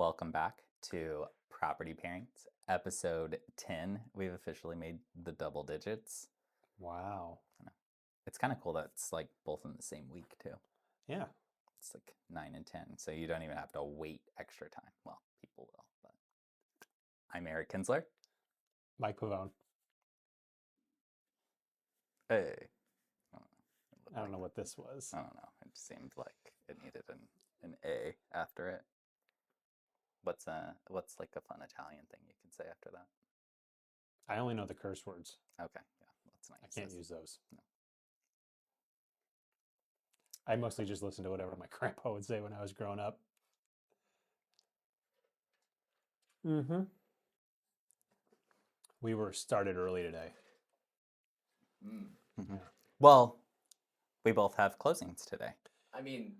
Welcome back to Property Pairings, episode 10. We've officially made the double digits. Wow. I know. It's kind of cool that it's like both in the same week, too. Yeah. It's like 9 and 10, so you don't even have to wait extra time. Well, people will, but I'm Eric Kinzler. Mike Pavone. Hey. I don't know what this was. I don't know. It seemed like it needed an A after it. What's like a fun Italian thing you can say after that? I only know the curse words. Okay, yeah, that's nice. I can't use those. No. I mostly just listen to whatever my grandpa would say when I was growing up. Mm-hmm. We were started early today. Mm-hmm. Well, we both have closings today. I mean,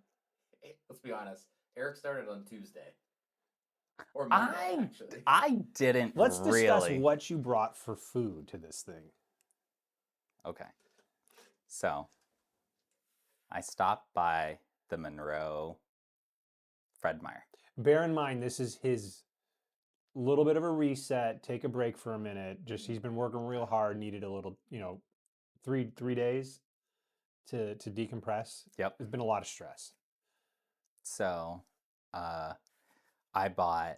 let's be honest. Eric started on Tuesday. Or Monday, actually. I didn't Let's discuss really. what you brought for food to this thing. Okay. So, I stopped by the Monroe Fred Meyer. Bear in mind, this is his little bit of a reset. Take a break for a minute. Just he's been working real hard. Needed a little, 3 days to decompress. Yep. There's been a lot of stress. So, I bought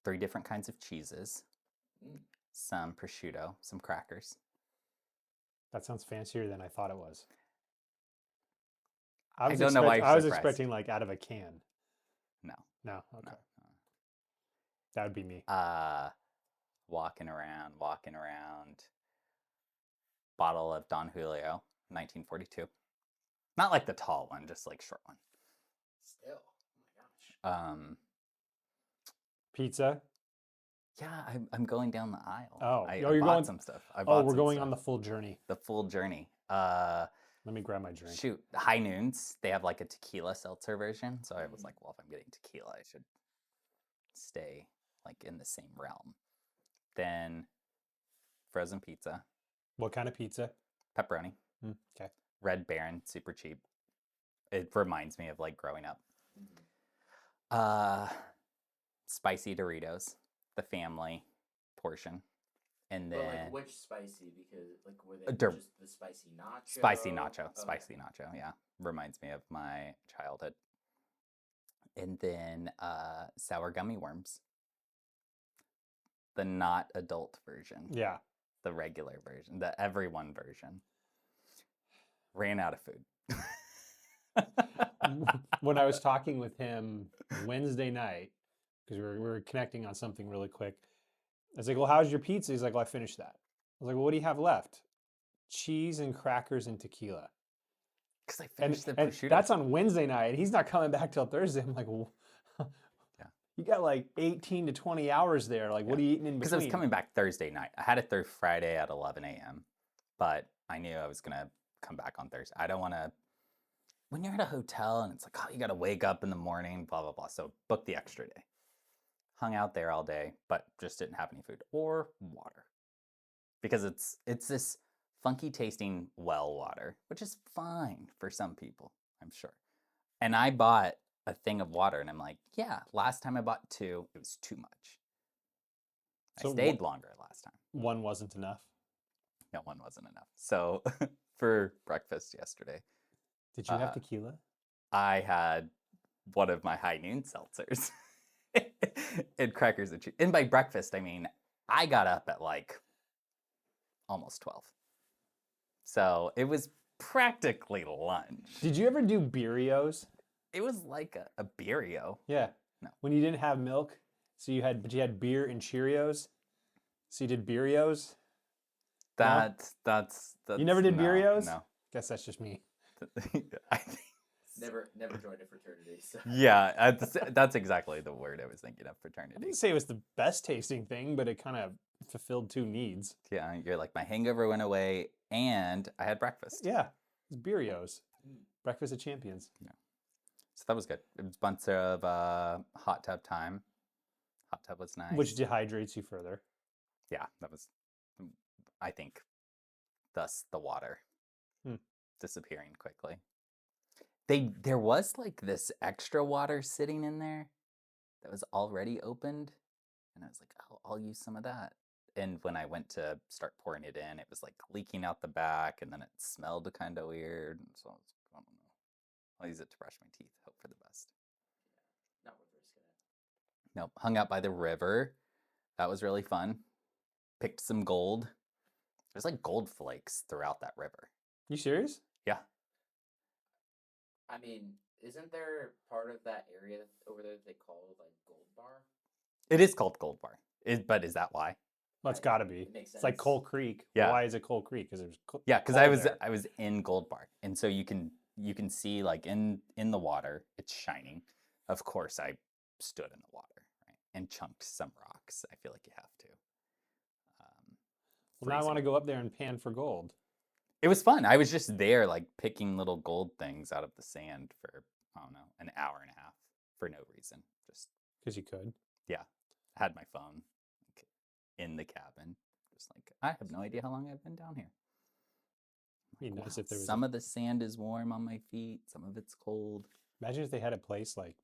3 different kinds of cheeses, some prosciutto, some crackers. That sounds fancier than I thought it was. I don't know why you're I was surprised. expecting like out of a can. No. No, okay. No. That would be me. Walking around. Bottle of Don Julio, 1942. Not like the tall one, just like short one. Still. Oh my gosh. Pizza. Yeah, I'm going down the aisle. Oh, I you're bought going some stuff. We're going on the full journey. The full journey. Let me grab my drink. Shoot, High Noons, they have like a tequila seltzer version. So I was like, well, if I'm getting tequila, I should stay like in the same realm. Then frozen pizza. What kind of pizza? Pepperoni. Okay. Red Baron, super cheap. It reminds me of like growing up. Mm-hmm. Spicy Doritos, the family portion. And then But like which spicy? Because like were they just the spicy nacho? Spicy nacho. Okay. Spicy nacho, yeah. Reminds me of my childhood. And then sour gummy worms. The not adult version. Yeah. The regular version. The everyone version. Ran out of food. When I was talking with him Wednesday night, because we were connecting on something really quick, I was like, well, how's your pizza? He's like, well, I finished that. I was like, well, what do you have left? Cheese and crackers and tequila. Because I finished the and prosciutto. that's on Wednesday night. He's not coming back till Thursday. I'm like, well, yeah. You got like 18 to 20 hours there. Like, what are you eating in between? Because I was coming back Thursday night. I had it through Friday at 11 a.m. But I knew I was going to come back on Thursday. I don't want to... When you're at a hotel and it's like, oh, you got to wake up in the morning, blah, blah, blah. So book the extra day. Hung out there all day, but just didn't have any food or water. Because it's this funky tasting well water, which is fine for some people, I'm sure. And I bought a thing of water and I'm like, yeah, last time I bought 2, it was too much. I stayed longer last time. 1 wasn't enough? No, 1 wasn't enough. So for breakfast yesterday. Did you have tequila? I had one of my High Noon seltzers. And crackers and cheese. And by breakfast, I mean, I got up at like almost 12. So it was practically lunch. Did you ever do birrios? It was like a birrio. Yeah. No. When you didn't have milk, but you had beer and Cheerios. So you did birrios? That's You never did birrios? No. Guess that's just me. I think Never joined a fraternity. So. Yeah, that's exactly the word I was thinking of, fraternity. I didn't say it was the best tasting thing, but it kind of fulfilled 2 needs. Yeah, you're like, my hangover went away and I had breakfast. Yeah, it's birrios. Breakfast of champions. Yeah. So that was good. It was a bunch of hot tub time. Hot tub was nice. Which dehydrates you further. Yeah, that was, I think, thus the water disappearing quickly. There was like this extra water sitting in there that was already opened. And I was like, oh, I'll use some of that. And when I went to start pouring it in, it was like leaking out the back, and then it smelled kind of weird. And so I was like, I don't know. I'll use it to brush my teeth. Hope for the best. Not worth risking it. Nope. Hung out by the river. That was really fun. Picked some gold. There's like gold flakes throughout that river. You serious? Yeah. I mean, isn't there part of that area over there that they call like Gold Bar? It is called Gold Bar. But is that why? Well, it's got to be. It makes It's like sense. Coal Creek. Yeah. Why is it Coal Creek? Because there's Yeah, because coal there. I was in Gold Bar, and so you can see like in the water, it's shining. Of course, I stood in the water, right, and chunked some rocks. I feel like you have to. Well, now I want to freezing. go up there and pan for gold. It was fun. I was just there, like picking little gold things out of the sand for I don't know, an hour and a half for no reason. Just Because you could. had my phone like, in the cabin. Just like I have no idea how long I've been down here. Be Like, nice wow, if there was. some of the sand is warm on my feet, some of it's cold. Imagine if they had a place like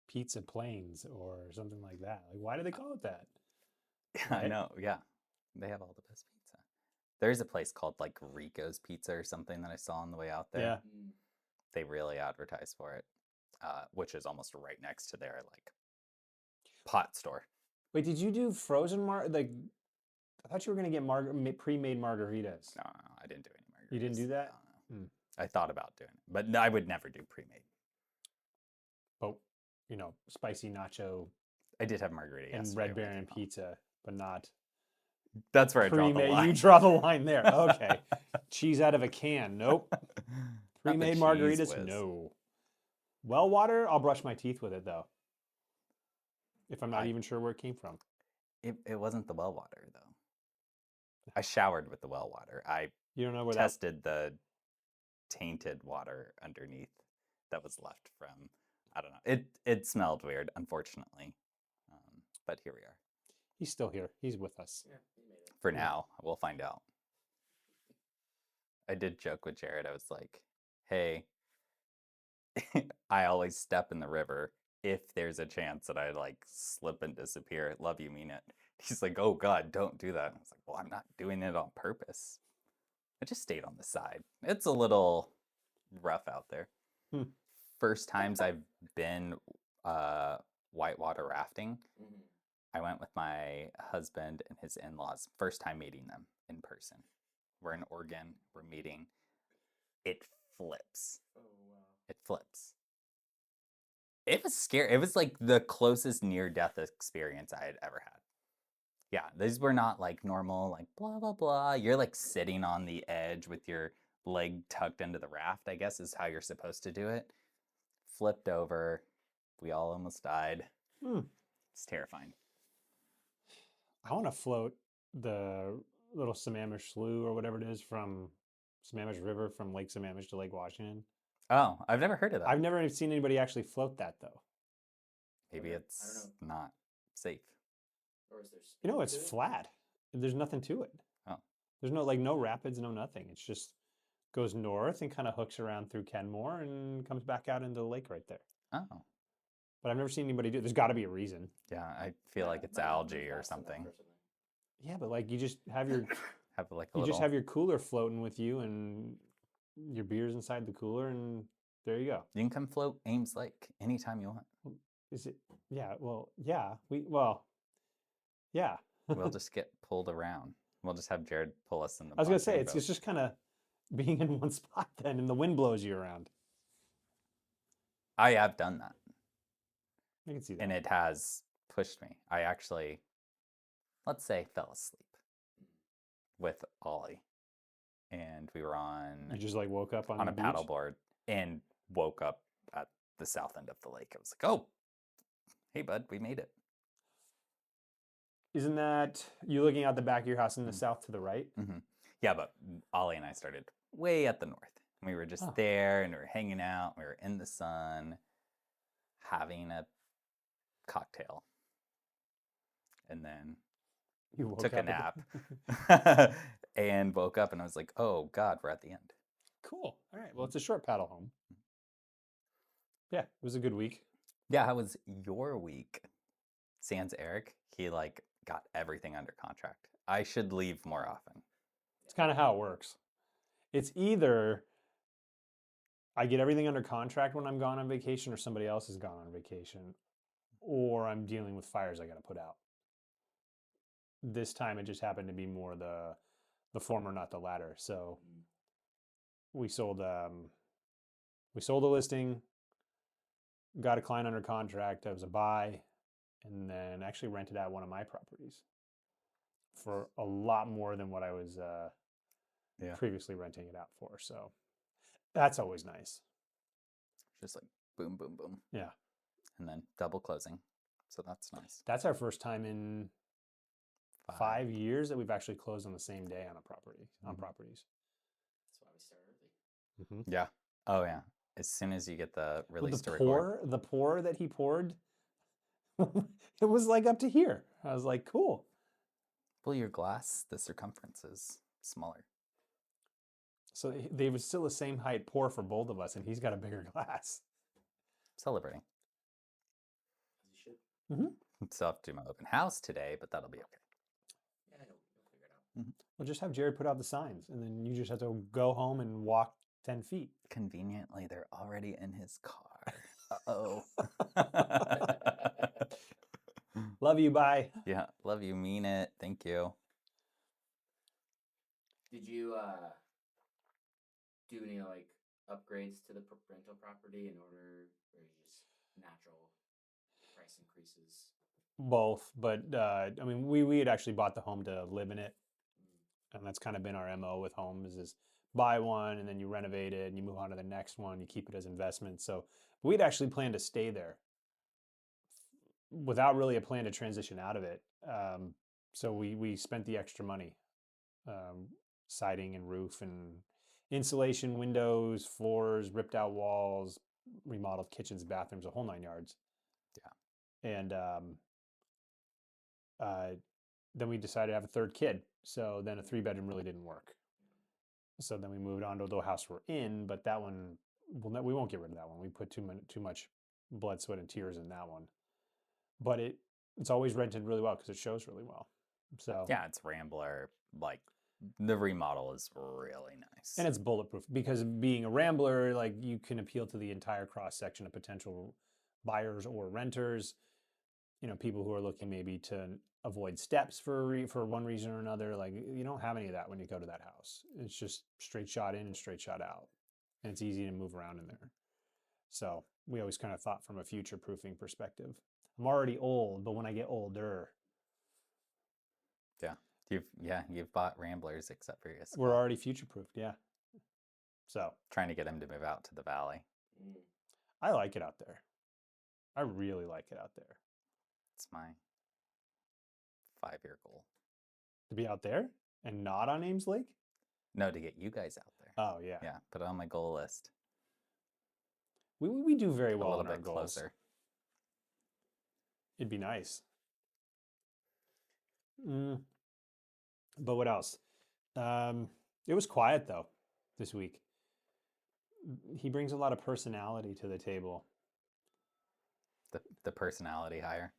Pizza Plains or something like that. Like, why do they call it that? Yeah, I Right? know. Yeah, they have all the best pizza. There's a place called like Rico's Pizza or something that I saw on the way out there. Yeah. Mm. They really advertise for it, which is almost right next to their like pot store. Wait, did you do frozen like? I thought you were gonna get pre-made margaritas. No, I didn't do any margaritas. You didn't do that? No. Hmm. I thought about doing it, but no, I would never do pre-made. But spicy nacho I did have margarita and yesterday Red when I Baron came home. pizza, but not That's where I draw the pre-made. line. You draw the line there. Okay. Cheese out of a can. Nope. Not the Pre-made cheese margaritas. whiz. No. Well water. I'll brush my teeth with it though. If I'm not I- even sure where it came from. It wasn't the well water though. I showered with the well water. I You don't know where tested the tainted water underneath that was left from. I don't know. It smelled weird, unfortunately. But here we are. He's still here. He's with us. Yeah, you made it. For Yeah. now, we'll find out. I did joke with Jared. I was like, "Hey, I always step in the river if there's a chance that I like slip and disappear. Love you, mean it." He's like, "Oh God, don't do that." I was like, "Well, I'm not doing it on purpose. I just stayed on the side. It's a little rough out there." Hmm. First times I've been whitewater rafting. Mhm. I went with my husband and his in-laws. First time meeting them in person. We're in Oregon. We're meeting. It flips. Oh wow. It flips. It was scary. It was like the closest near-death experience I had ever had. Yeah, these were not like normal, like blah, blah, blah. You're like sitting on the edge with your leg tucked into the raft, I guess is how you're supposed to do it. Flipped over. We all almost died. Hmm. It's terrifying. I want to float the little Sammamish Slough or whatever it is from Sammamish River from Lake Sammamish to Lake Washington. Oh, I've never heard of that. I've never seen anybody actually float that though. Maybe Okay, I it's don't not safe. Or is there speed It's to it? flat. There's nothing to it. Oh. There's no rapids, no nothing. It's just goes north and kind of hooks around through Kenmore and comes back out into the lake right there. Oh, But I've never seen anybody do it. There's got to be a reason. yeah. I feel like Yeah, it's might not move algae or fast enough something. or something. Yeah, but like you just have your Have like a you little. just have your cooler floating with you and your beer's inside the cooler and there you go. You can come float Ames Lake anytime you want. Is it? Yeah. Well, yeah. Yeah. We'll just get pulled around. We'll just have Jared pull us in the. I was gonna say pontoon boat. it's just kind of being in one spot then, and the wind blows you around. I have done that, I can see that. and it has pushed me. I actually, let's say, fell asleep with Ollie, and we were You on just like woke up on a the beach? paddleboard and woke up at the south end of the lake. I was like, "Oh, hey, bud, we made it." Isn't that you looking out the back of your house in the Mhm. south to the right? Yeah, but Ollie and I started way at the north. We were just Oh. there and we were hanging out. We were in the sun, having a cocktail. And then You woke took a up at nap and woke up and I was like, oh God, we're at the end. Cool. All right. Well, it's a short paddle home. Yeah, it was a good week. Yeah, how was your week? sans Eric, he like got everything under contract. I should leave more often. It's kind of how it works. It's either I get everything under contract when I'm gone on vacation, or somebody else is gone on vacation, or I'm dealing with fires I got to put out. This time it just happened to be more the former, not the latter. So we sold a listing, got a client under contract. That was a buy, and then actually rented out one of my properties for a lot more than what I was previously renting it out for. So that's always nice. Just like boom, boom, boom. Yeah. And then double closing. So that's nice. That's our first time in 5 years that we've actually closed on the same day on a property, on properties. That's why we start early. Yeah. Oh yeah. As soon as you get the release to record. The pour that he poured, it was like up to here. I was like, cool. Well, your glass, the circumference is smaller. So they were still the same height pour for both of us, and he's got a bigger glass. Celebrating. As you should. Still have to do my open house today, but that'll be okay. Yeah, you'll figure it out. Well, just have Jared put out the signs, and then you just have to go home and walk 10 feet. Conveniently, they're already in his car. Uh-oh. Love you, bye. Yeah, love you, mean it. Thank you. Did you do any like upgrades to the rental property in order, or you just natural price increases? Both, but I mean, we had actually bought the home to live in it, and that's kind of been our MO with homes is buy one and then you renovate it and you move on to the next one. You keep it as investment. So we'd actually planned to stay there without really a plan to transition out of it. So we spent the extra money, siding and roof and insulation, windows, floors, ripped out walls, remodeled kitchens, bathrooms, a whole 9 yards. Yeah. And then we decided to have a third kid. So then a 3-bedroom really didn't work. So then we moved on to the house we're in, but that one, we won't get rid of that one. We put too much blood, sweat, and tears in that one. But it's always rented really well because it shows really well. So yeah, it's Rambler. Like the remodel is really nice, and it's bulletproof because being a Rambler, like you can appeal to the entire cross section of potential buyers or renters. You know, people who are looking maybe to avoid steps for one reason or another. Like you don't have any of that when you go to that house. It's just straight shot in and straight shot out, and it's easy to move around in there. So we always kind of thought from a future proofing perspective. I'm already old, but when I get older, you've bought Ramblers except for your. We're already future proofed. Yeah. So trying to get him to move out to the valley. I like it out there. I really like it out there. It's my 5-year goal. To be out there and not on Ames Lake? No, to get you guys out there. Oh, yeah. Yeah, put it on my goal list. We do very well a little on our bit goals. Closer. It'd be nice. But what else? It was quiet, though, this week. He brings a lot of personality to the table. The personality hire.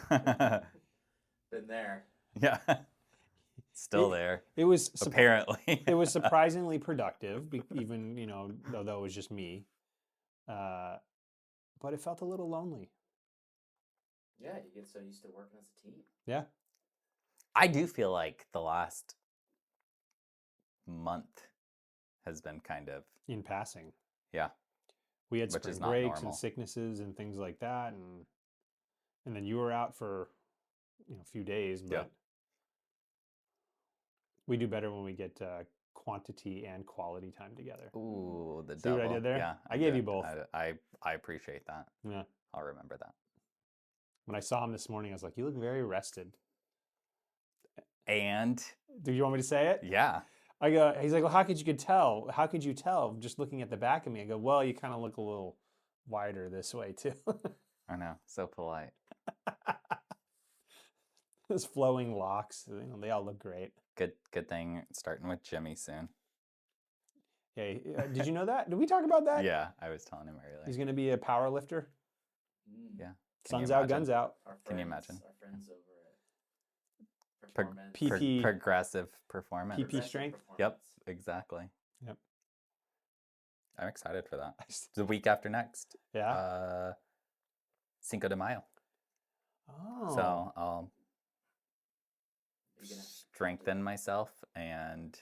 Been there. Yeah. Still there. It was apparently. It was surprisingly productive, even, you know, though it was just me. But it felt a little lonely. Yeah, you get so used to working as a team. Yeah. I do feel like the last month has been kind of in passing. Yeah. We had spring breaks and sicknesses and things like that, and then you were out for a few days, but we do better when we get quantity and quality time together. Ooh, the See double. what I did there? Yeah, I gave you both. I appreciate that. Yeah, I'll remember that. When I saw him this morning, I was like, "You look very rested." And do you want me to say it? Yeah. I go. He's like, "Well, how could you tell? How could you tell just looking at the back of me?" I go, "Well, you kind of look a little wider this way too." I know, so polite. Those flowing locks, they all look great. Good thing starting with Jimmy soon. Yeah, did you know that? Did we talk about that? Yeah, I was telling him earlier. He's going to be a power lifter. Yeah. Can you Sun's out, imagine? guns out. Our Can you friends, imagine? Our friends over at Pro- Performance. PP. progressive performance. PP Progressive strength. Yep, Performance. exactly. Yep. I'm excited for that. It's the week after next. Yeah. Cinco de Mayo. Oh. So I'll Are you gonna strengthen myself and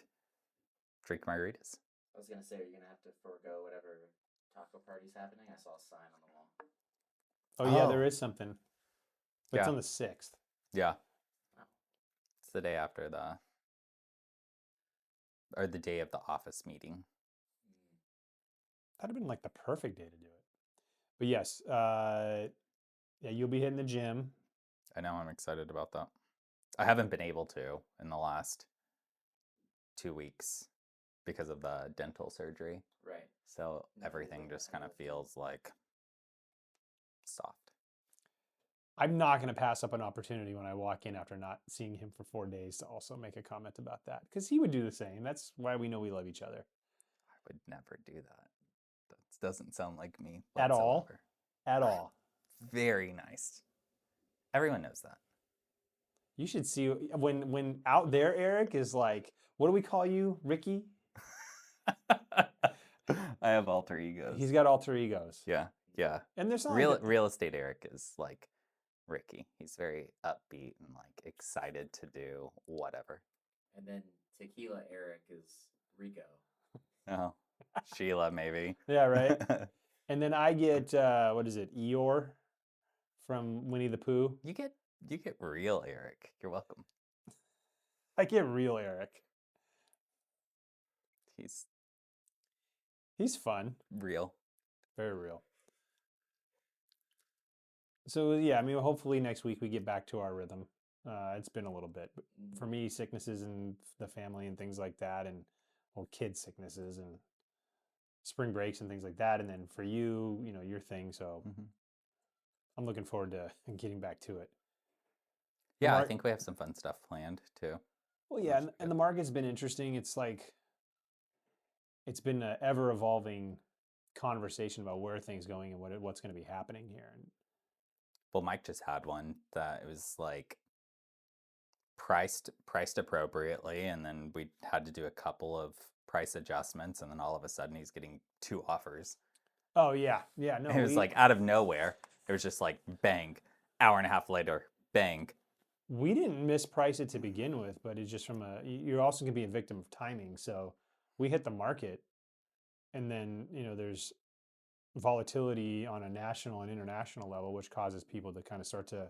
drink margaritas. I was gonna say, are you gonna have to forego whatever taco party's happening? I saw a sign on the wall. Oh yeah, Oh. there is something. But it's Yeah. on the 6th. Yeah. Oh. It's the day after or the day of the office meeting. That'd have been like the perfect day to do it. But yes, yeah, you'll be hitting the gym. I know, I'm excited about that. I haven't been able to in the last 2 weeks because of the dental surgery. Right. So No, everything like just that kind of whole thing. feels like soft. I'm not going to pass up an opportunity when I walk in after not seeing him for 4 days to also make a comment about that because he would do the same. That's why we know we love each other. I would never do that. That doesn't sound like me At all? whatsoever. At all. Very nice. Everyone knows that. You should see when out there, Eric is like, what do we call you, Ricky? I have alter egos. He's got alter egos. Yeah, yeah. And there's not Real estate Eric is like Ricky. He's very upbeat and like excited to do whatever. And then Tequila Eric is Rico. Oh, Sheila maybe. Yeah, right. And then I get what is it, Eeyore from Winnie the Pooh. You get real Eric. You're welcome. I get real Eric. He's fun. Real. Very real. So yeah, I mean, hopefully next week we get back to our rhythm. It's been a little bit. But for me, sicknesses and the family and things like that, and well, kids' sicknesses and spring breaks and things like that. And then for you, you know, your thing. So I'm looking forward to getting back to it. Yeah, I think we have some fun stuff planned too. Well, yeah, and the market's been interesting. It's like it's been an ever evolving conversation about where things going and what's going to be happening here. And well, Mike just had one that it was like priced appropriately, and then we had to do a couple of price adjustments, and then all of a sudden he's getting 2 offers. Oh yeah, yeah. No, it was like out of nowhere. It was just like bang, hour and a half later, bang. We didn't misprice it to begin with, but it's just from you're also going to be a victim of timing. So we hit the market, and then you know there's volatility on a national and international level, which causes people to kind of start to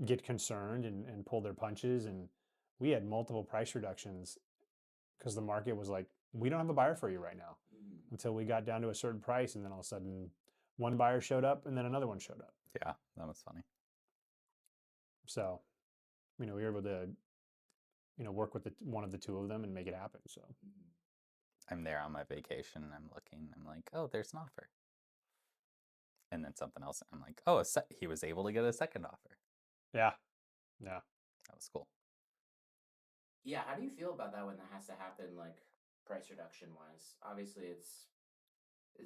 get concerned and pull their punches. And we had multiple price reductions because the market was like, we don't have a buyer for you right now until we got down to a certain price. And then all of a sudden one buyer showed up and then another one showed up. Yeah, that was funny. So, you know, we were able to, you know, work with one of the two of them and make it happen. So I'm there on my vacation and I'm looking, I'm like, oh, there's an offer. And then something else. I'm like, oh, he was able to get a second offer. Yeah. Yeah. That was cool. Yeah, how do you feel about that when that has to happen, like price reduction wise? Obviously, it's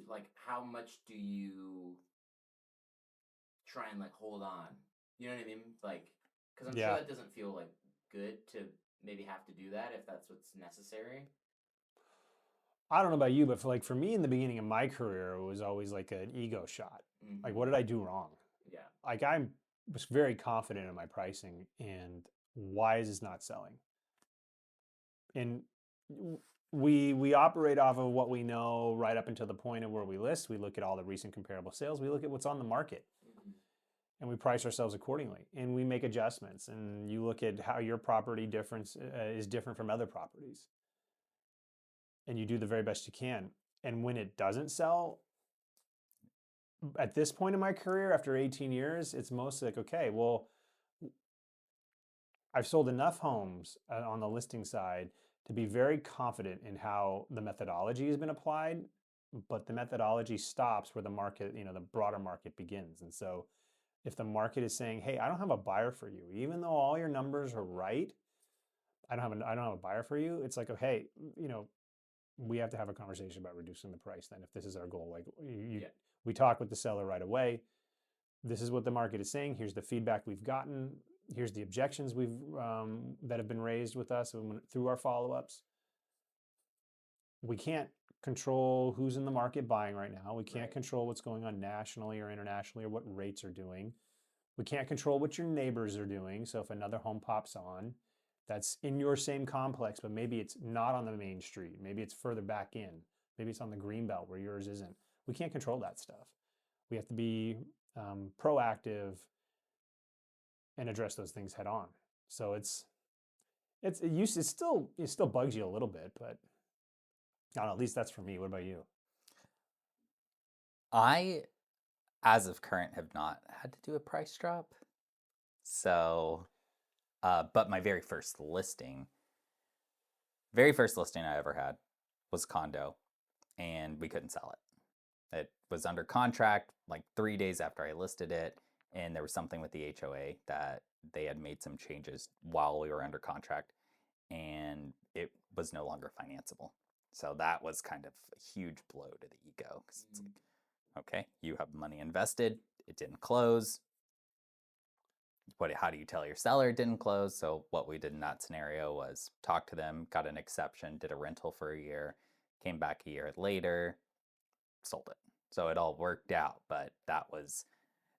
like how much do you try and like hold on? You know what I mean? Like, because I'm sure that doesn't feel like good to maybe have to do that if that's what's necessary. I don't know about you, but for me in the beginning of my career, it was always like an ego shot. Like, what did I do wrong? Yeah. Like I was very confident in my pricing, and why is this not selling? And we operate off of what we know right up until the point of where we list. We look at all the recent comparable sales. We look at what's on the market, and we price ourselves accordingly. And we make adjustments. And you look at how your property difference is different from other properties, and you do the very best you can. And when it doesn't sell, at this point in my career, after 18 years, it's mostly like, okay, well, I've sold enough homes on the listing side to be very confident in how the methodology has been applied, but the methodology stops where the market, you know, the broader market begins. And so if the market is saying, hey, I don't have a buyer for you, even though all your numbers are right, I don't have a buyer for you. It's like, oh, hey, you know, we have to have a conversation about reducing the price then if this is our goal. Like we talk with the seller right away. This is what the market is saying. Here's the feedback we've gotten. Here's the objections that have been raised with us through our follow-ups. We can't control who's in the market buying right now. We can't Right. control what's going on nationally or internationally or what rates are doing. We can't control what your neighbors are doing. So if another home pops on that's in your same complex, but maybe it's not on the main street, maybe it's further back in, maybe it's on the greenbelt where yours isn't. We can't control that stuff. We have to be proactive and address those things head on. So it still bugs you a little bit, but I don't know, at least that's for me. What about you? I, as of current, have not had to do a price drop. So, but my very first listing I ever had was condo, and we couldn't sell it. It was under contract like 3 days after I listed it, and there was something with the HOA that they had made some changes while we were under contract, and it was no longer financeable. So that was kind of a huge blow to the ego because it's like, okay, you have money invested, it didn't close. How do you tell your seller it didn't close? So what we did in that scenario was talk to them, got an exception, did a rental for a year, came back a year later, sold it. So it all worked out, but that was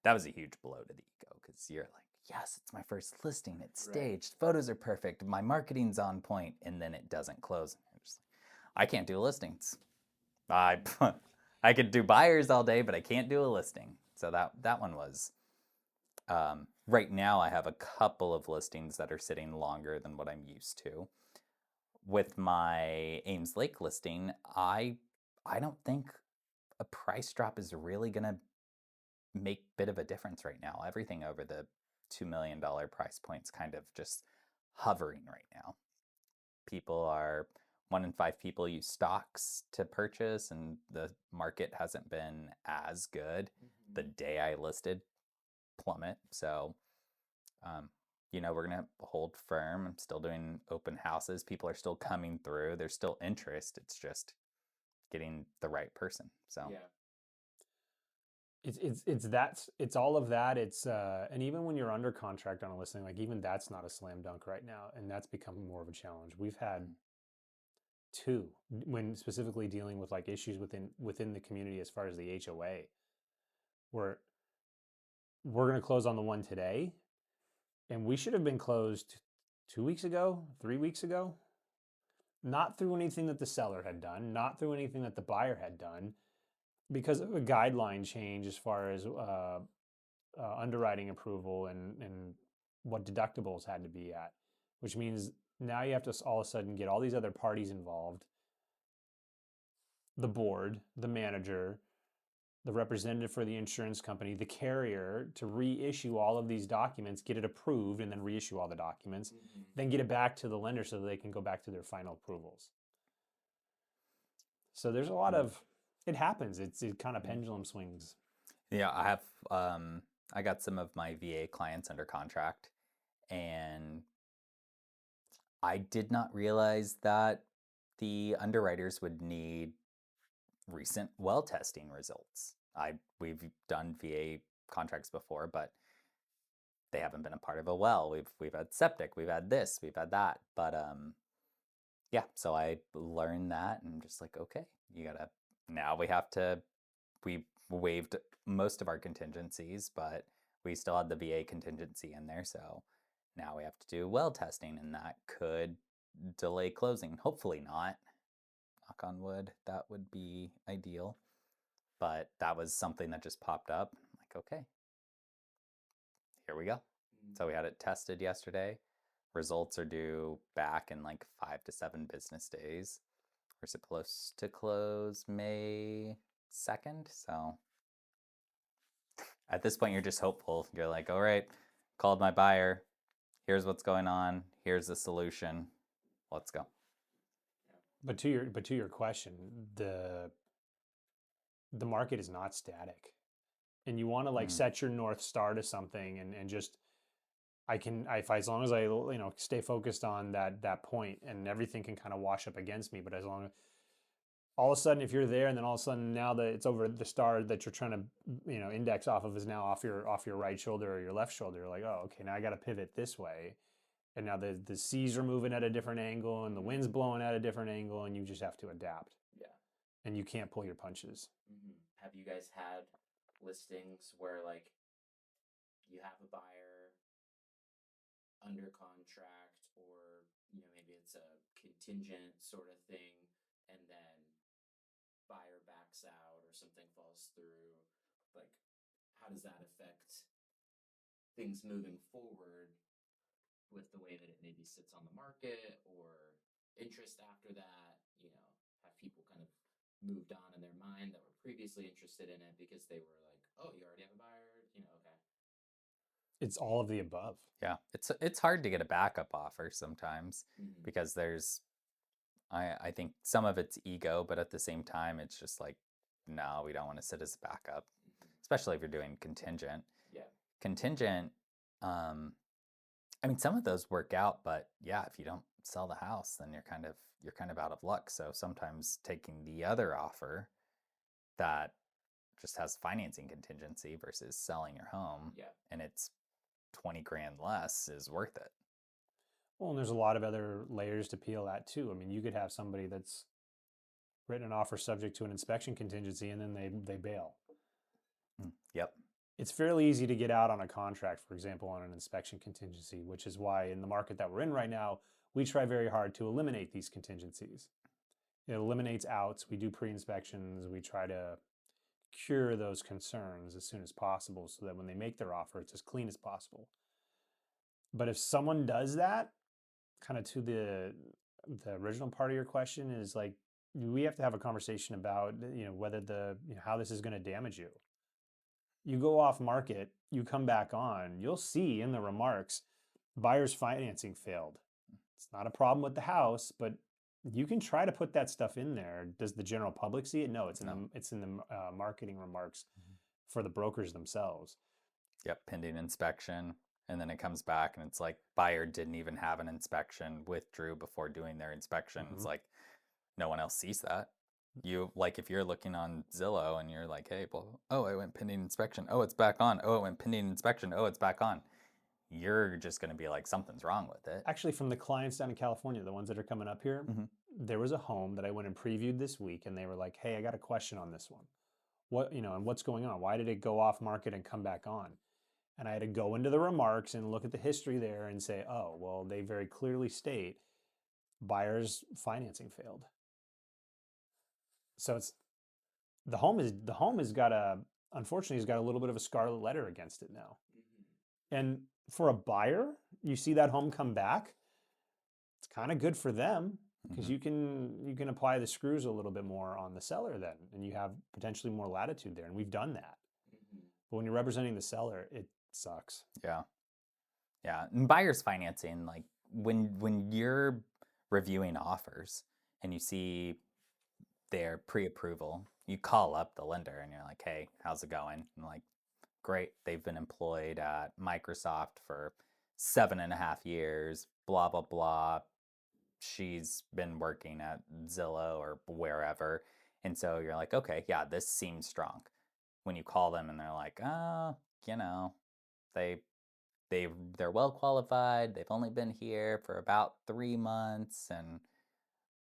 a huge blow to the ego because you're like, yes, it's my first listing, it's staged, photos are perfect, my marketing's on point, and then it doesn't close. I'm just like, I can't do listings. I I could do buyers all day, but I can't do a listing. So that one was. Right now, I have a couple of listings that are sitting longer than what I'm used to. With my Ames Lake listing, I don't think a price drop is really gonna make a bit of a difference right now. Everything over the $2 million price point's kind of just hovering right now. People are 1 in 5 people use stocks to purchase, and the market hasn't been as good. The day I listed, plummet. So, we're gonna hold firm. I'm still doing open houses. People are still coming through. There's still interest. It's just getting the right person. So Yeah. It's all of that. And even when you're under contract on a listing, like even that's not a slam dunk right now, and that's become more of a challenge. We've had two when specifically dealing with like issues within the community as far as the HOA, where we're going to close on the one today, and we should have been closed 2 weeks ago, 3 weeks ago, not through anything that the seller had done, not through anything that the buyer had done, because of a guideline change as far as underwriting approval and what deductibles had to be at, which means now you have to all of a sudden get all these other parties involved, the board, the manager, the representative for the insurance company, the carrier, to reissue all of these documents, get it approved, and then reissue all the documents, then get it back to the lender so that they can go back to their final approvals. So there's a lot of, it happens. It kind of pendulum swings. yeah, I got some of my VA clients under contract, and I did not realize that the underwriters would need recent well testing results. We've done VA contracts before, but they haven't been a part of a well. We've had septic, we've had this, we've had that. But yeah, so I learned that and just like, okay, now we waived most of our contingencies, but we still had the VA contingency in there. So now we have to do well testing, and that could delay closing. Hopefully not. Knock on wood, that would be ideal. But that was something that just popped up. I'm like, okay, here we go. So we had it tested yesterday. Results are due back in like 5 to 7 business days. We're supposed to close May 2nd. So at this point, you're just hopeful. You're like, all right, called my buyer. Here's what's going on. Here's the solution. Let's go. But to your question, the market is not static, and you want to like set your North Star to something, and just as long as I stay focused on that point, and everything can kind of wash up against me, but as long as all of a sudden, if you're there, and then all of a sudden now that it's over, the star that you're trying to index off of is now off your right shoulder or your left shoulder. You're like, oh, okay, now I got to pivot this way, and now the seas are moving at a different angle, and the wind's blowing at a different angle, and you just have to adapt. Yeah. And you can't pull your punches. Have you guys had listings where like you have a buyer under contract, or maybe it's a contingent sort of thing, and then buyer backs out or something falls through? Like, how does that affect things moving forward with the way that it maybe sits on the market, or interest after that? Have people kind of moved on in their mind that were previously interested in it because they were like, oh, you already have a buyer? Okay. It's all of the above. Yeah, it's hard to get a backup offer sometimes because I think some of it's ego, but at the same time, it's just like, no, we don't want to sit as a backup, especially if you're doing contingent. Yeah. Contingent, I mean, some of those work out, but yeah, if you don't sell the house, then you're kind of out of luck. So sometimes taking the other offer that just has financing contingency versus selling your home, and it's 20 grand less, is worth it. Well, and there's a lot of other layers to peel at too. I mean, you could have somebody that's written an offer subject to an inspection contingency, and then they bail. Yep. It's fairly easy to get out on a contract, for example, on an inspection contingency, which is why in the market that we're in right now, we try very hard to eliminate these contingencies. It eliminates outs. We do pre-inspections. We try to cure those concerns as soon as possible so that when they make their offer, it's as clean as possible. But if someone does that, kind of to the original part of your question, is like, we have to have a conversation about whether how this is going to damage you. You go off market, you come back on, you'll see in the remarks, buyer's financing failed. It's not a problem with the house, but you can try to put that stuff in there. Does the general public see it? No, it's in the marketing remarks for the brokers themselves. Yep, pending inspection. And then it comes back and it's like, buyer didn't even have an inspection, withdrew before doing their inspection. It's like, no one else sees that. You, like, if you're looking on Zillow and you're like, hey, well, oh, it went pending inspection. Oh, it's back on. Oh, it went pending inspection. Oh, it's back on. You're just going to be like, something's wrong with it. Actually, from the clients down in California, the ones that are coming up here, there was a home that I went and previewed this week, and they were like, hey, I got a question on this one. What, and what's going on? Why did it go off market and come back on? And I had to go into the remarks and look at the history there and say, oh, well, they very clearly state buyer's financing failed. So it's the home has got unfortunately has got a little bit of a scarlet letter against it now. And for a buyer, you see that home come back, it's kind of good for them because you can apply the screws a little bit more on the seller then, and you have potentially more latitude there. And we've done that. But when you're representing the seller, it sucks. Yeah. Yeah. And buyer's financing, like when you're reviewing offers and you see their pre-approval, you call up the lender and you're like, hey, how's it going? And like, great. They've been employed at Microsoft for 7.5 years, blah, blah, blah. She's been working at Zillow or wherever. And so you're like, okay, yeah, this seems strong. When you call them and they're like, oh, they're well qualified. They've only been here for about 3 months, and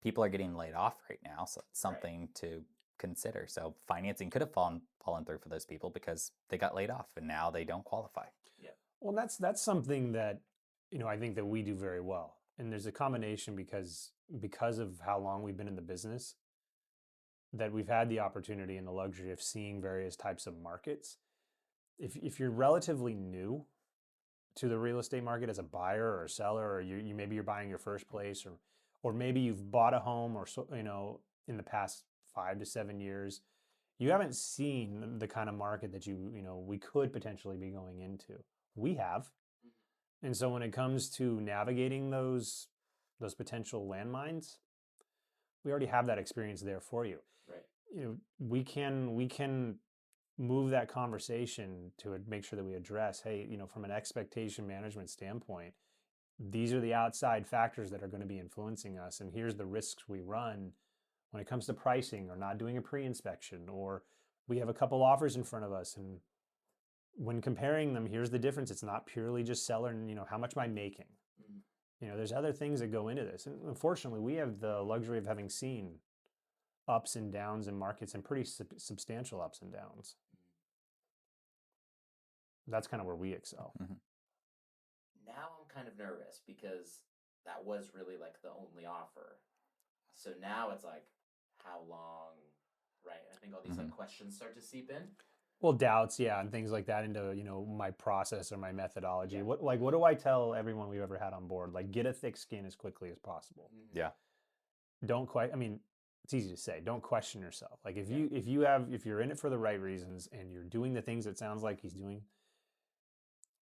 people are getting laid off right now. So it's something to consider. So financing could have fallen through for those people because they got laid off and now they don't qualify. Yeah. Well, that's something that, I think that we do very well. And there's a combination because of how long we've been in the business, that we've had the opportunity and the luxury of seeing various types of markets. If you're relatively new to the real estate market as a buyer or a seller, or you maybe you're buying your first place, or maybe you've bought a home, or in the past 5 to 7 years, you haven't seen the kind of market that we could potentially be going into. We have. And so when it comes to navigating those potential landmines, we already have that experience there for you. Right. We can move that conversation to make sure that we address, hey, from an expectation management standpoint, these are the outside factors that are going to be influencing us, and here's the risks we run when it comes to pricing or not doing a pre-inspection, or we have a couple offers in front of us, and when comparing them, here's the difference. It's not purely just seller and, how much am I making? Mhm. There's other things that go into this. And unfortunately, we have the luxury of having seen ups and downs in markets, and pretty substantial ups and downs. That's kind of where we excel. Mhm. Now I'm kind of nervous because that was really like the only offer. So now it's like, how long, right? I think all these like questions start to seep in. Well, doubts, yeah, and things like that into, my process or my methodology. Yeah. What do I tell everyone we've ever had on board? Like, get a thick skin as quickly as possible. Mhm. Yeah. Don't quite. I mean, it's easy to say. Don't question yourself. Like, if Yeah. you're in it for the right reasons and you're doing the things it sounds like he's doing,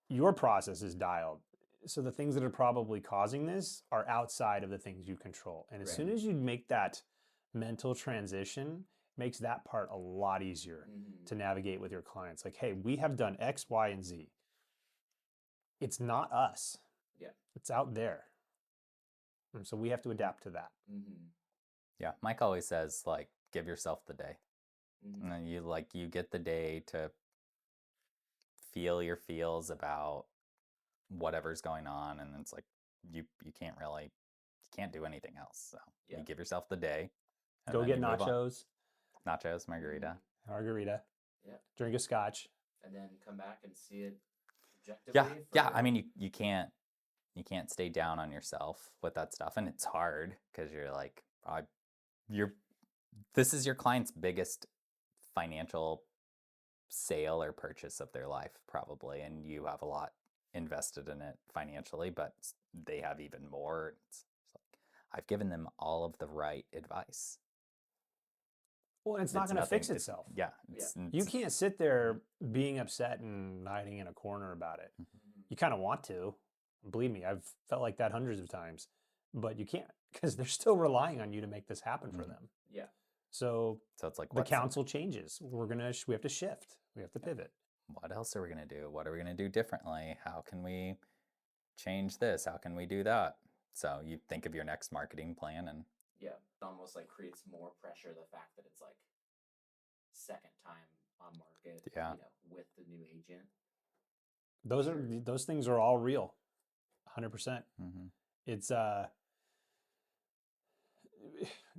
your process is dialed. So the things that are probably causing this are outside of the things you control. And as Right. soon as you make that mental transition, makes that part a lot easier Mhm. to navigate with your clients. Like, hey, we have done X, Y, and Z. It's not us. Yeah. It's out there. And so we have to adapt to that. Mhm. Yeah. Mike always says, like, give yourself the day. Mhm. And then you get the day to feel your feels about whatever's going on. And it's like, you can't do anything else. So Yeah. you give yourself the day. And Go then get you move on. nachos, Nachos, margarita. margarita, Yeah. drink a scotch. And then come back and see it Yeah. objectively. Yeah. for- I mean, you can't stay down on yourself with that stuff. And it's hard because you're like, this is your client's biggest financial sale or purchase of their life, probably. And you have a lot invested in it financially, but they have even more. It's like, I've given them all of the right advice. Well, it's not going to fix itself. Yeah. You can't sit there being upset and hiding in a corner about it. Mhm. You kind of want to. Believe me, I've felt like that hundreds of times, but you can't because they're still relying on you to make this happen for them. Yeah. So it's like, the council changes. We have to shift. We have to pivot. what else are we going to do? What are we going to do differently? How can we change this? How can we do that? So you think of your next marketing plan and Yeah. It almost like creates more pressure, the fact that it's like second time on market, Yeah. with the new agent. Those things are all real. 100%. It's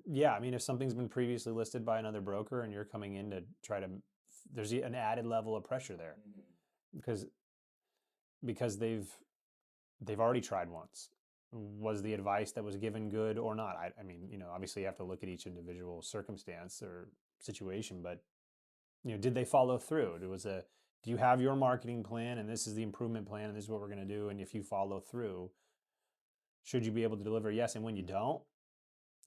yeah, I mean, if something's been previously listed by another broker and you're coming in to try to, there's an added level of pressure there Mhm. because they've already tried once. Was the advice that was given good or not? I mean, obviously you have to look at each individual circumstance or situation, but did they follow through? Do you have your marketing plan and this is the improvement plan and this is what we're going to do? And if you follow through, should you be able to deliver? Yes. And when you don't,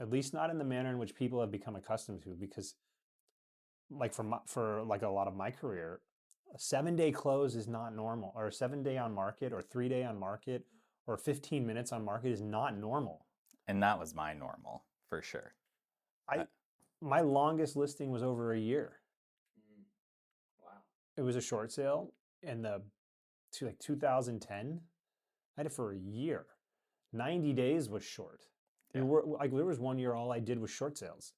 at least not in the manner in which people have become accustomed to, because like for like a lot of my career, a 7-day close is not normal, or a 7-day on market or 3-day on market or 15 minutes on market is not normal. And that was my normal for sure. My longest listing was over a year. Mhm. Wow. It was a short sale in like 2010. I had it for a year. 90 days was short. Yeah. Like there was 1 year all I did was short sales.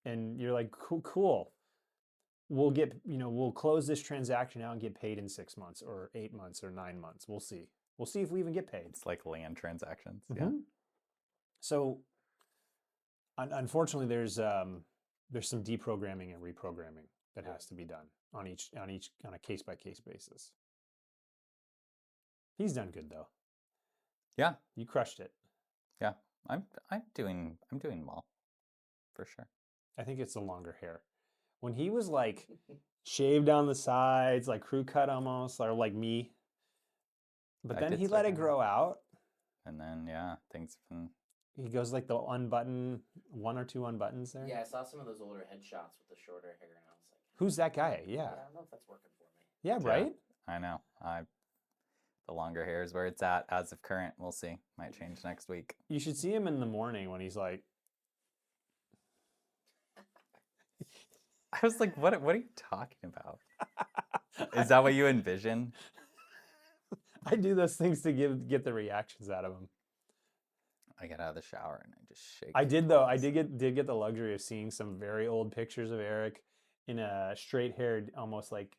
And you're like, cool. We'll close this transaction out and get paid in 6 months or 8 months or 9 months. We'll see. We'll see if we even get paid. It's like land transactions. Yeah. Mhm. So unfortunately, there's some deprogramming and reprogramming that has to be done on a case by case basis. He's done good though. Yeah. You crushed it. Yeah. I'm doing well, for sure. I think it's the longer hair. When he was like shaved down the sides, like crew cut almost, or like me. But I then did he start let it doing grow out. And then things have been He goes like the unbutton, 1 or 2 unbuttons there. Yeah, I saw some of those older headshots with the shorter hair, and I was like, Who's that guy? Yeah. I don't know if that's working for me. Yeah, right? I know. The longer hair is where it's at as of current. We'll see. Might change next week. You should see him in the morning when he's like, I was like, what are you talking about? Is that what you envision? I do those things to get the reactions out of him. I get out of the shower and I just shake. I the did though. I palms. did get the luxury of seeing some very old pictures of Eric in a straight-haired, almost like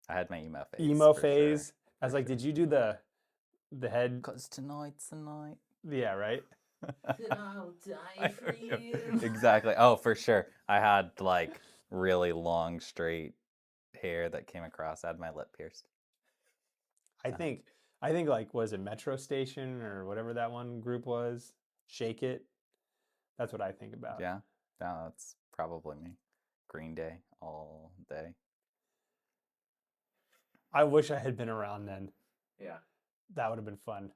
I had my emo phase. emo for phase. Sure. I was For like, sure. did you do the head? Cause tonight's the night. Yeah, right. Then I'll die for you. Exactly. Oh, for sure. I had like really long, straight hair that came across. I had my lip pierced. I think like, was it Metro Station or whatever that one group was? Shake It. That's what I think about. Yeah. No, that's probably me. Green Day all day. I wish I had been around then. Yeah. That would have been fun.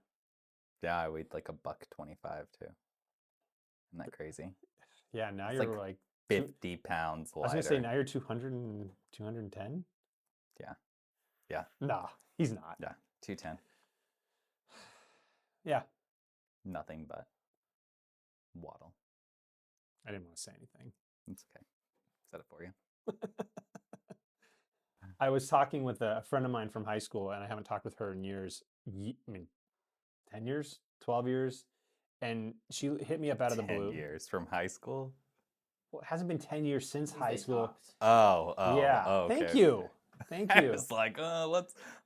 Yeah, I weighed like $1.25 too. Isn't that crazy? Yeah, now It's you're like like 50 pounds I was lighter. gonna say now you're 200 and 210. Yeah. Yeah. Nah, he's not. Yeah. 210. Yeah, Nothing but waddle. I didn't want to say anything. It's okay. Said it for you. I was talking with a friend of mine from high school, and I haven't talked with her in years. I mean, 10 years, 12 years. And she hit me up out of the 10 blue. years from high school? Well, it hasn't been 10 years since Since high they school. talked. Oh, Yeah. okay, Thank okay, you. okay. Thank I you. was like,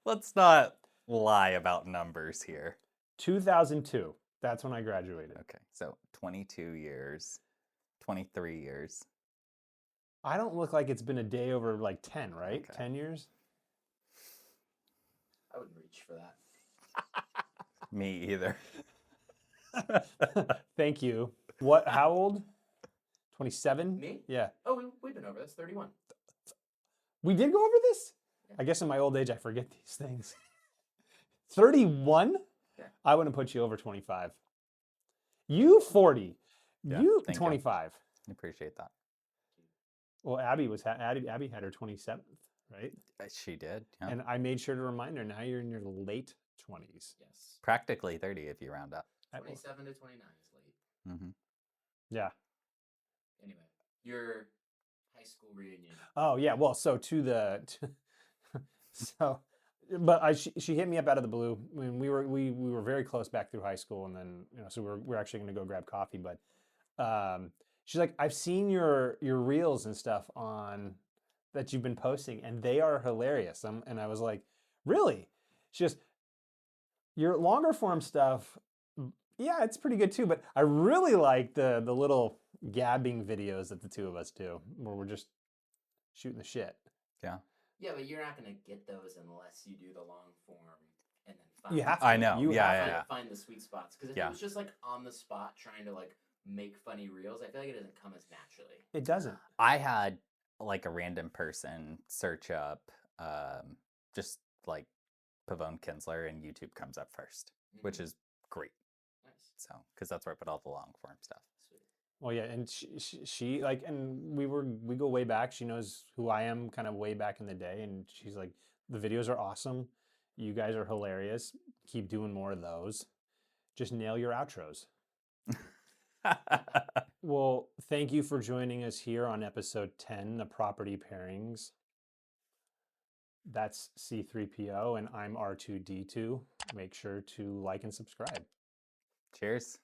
let's not lie about numbers here. 2002. That's when I graduated. Okay, so 22 years, 23 years. I don't look like it's been a day over like 10, right? Okay. 10 years? I wouldn't reach for that. Me either. Thank you. What? How old? 27? Me? Yeah. Oh, we've been over this. 31. We did go over this? Yeah. I guess in my old age, I forget these things. 31? Yeah. I wouldn't put you over 25. You 40. Yeah, You thank you. 25. I appreciate that. Well, Abby had her 27th, right? She did. Yeah. And I made sure to remind her, now you're in your late 20s. Yes. Practically 30 if you round up. 27 to 29 is late. Mm-hmm. Yeah. Anyway, your high school reunion. Oh, yeah. Well, so she hit me up out of the blue. I mean, we were very close back through high school, and then so we're actually going to go grab coffee. But she's like, I've seen your reels and stuff on that you've been posting, and they are hilarious. And I was like, really? She just your longer form stuff. Yeah, it's pretty good too. But I really like the little gabbing videos that the two of us do, where we're just shooting the shit. Yeah. Yeah, but you're not going to get those unless you do the long form and then find You have to. I know. You Yeah, have yeah, to. yeah. find the sweet spots. Because if Yeah. it was just like on the spot trying to like make funny reels, I feel like it doesn't come as naturally. It doesn't. I had like a random person search up just like Pavone Kinzler and YouTube comes up first, which is great. Nice. So, because that's where I put all the long form stuff. Sweet. Well, yeah, and she like, and we go way back. She knows who I am, kind of way back in the day, and she's like, the videos are awesome. You guys are hilarious. Keep doing more of those. Just nail your outros. Well, thank you for joining us here on episode 10, the property pairings. That's C3PO, and I'm R2D2. Make sure to like and subscribe. Cheers.